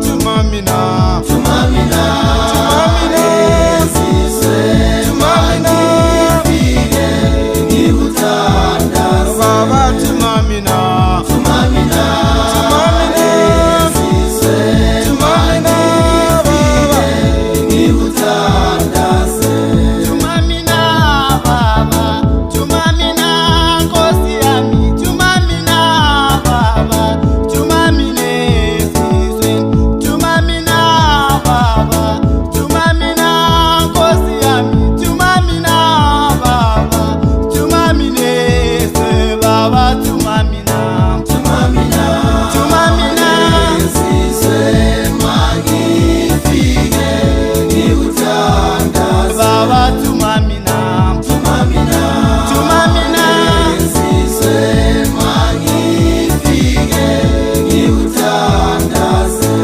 tumamina tumamina esizwe magifike ngikuthandaze baba tumamina tumamina esizwe magifike ngikuthandaze tumamina baba tumamina nkosi yami tumamina baba tumamine sizwe tumamina baba tumamina nkosi yami tumamina baba tumamine se baba tumamina tumamina esizwe magifike ngikuthandaze baba tumamina tumamina esizwe magifike ngikuthandaze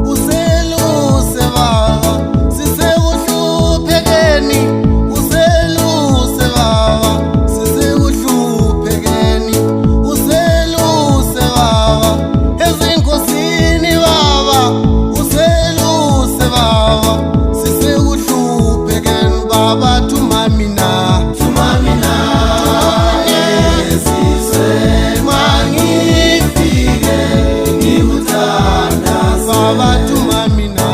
useluse baba sisekuhluphekeni useluse baba sisekuhluphekeni useluse baba ezinkosini baba useluse baba sisekuhluphekeni baba tumamina esizwe magifike ngikuthandaze baba tumamina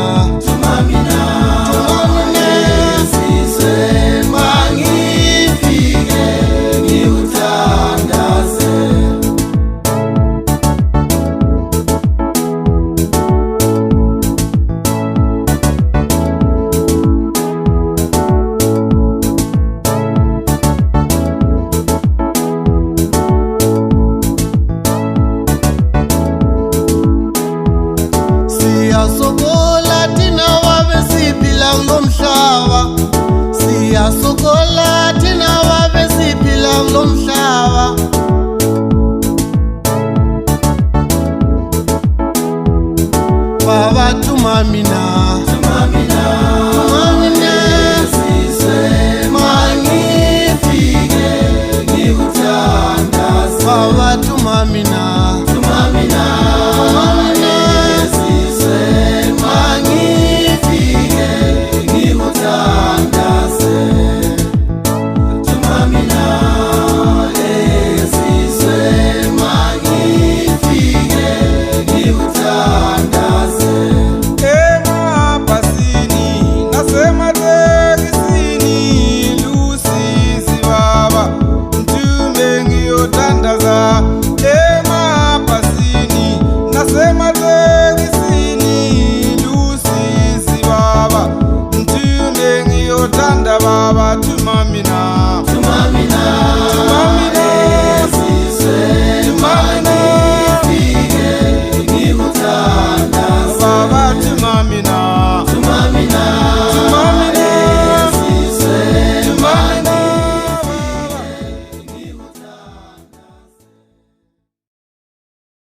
esizwe magifike ngikuthandaze siyasokola thina wabe siphila kulomhlaba siyasokola thina wabe siphila kulomhlaba baba tumamina esizwe magifike ngikuthandaze baba tumamina esizwe magifike ngikuthandaze tumamina esizwe magifike ngikuthandaze emabhasini nasematekisini lusizi baba mtume ngiyotandaza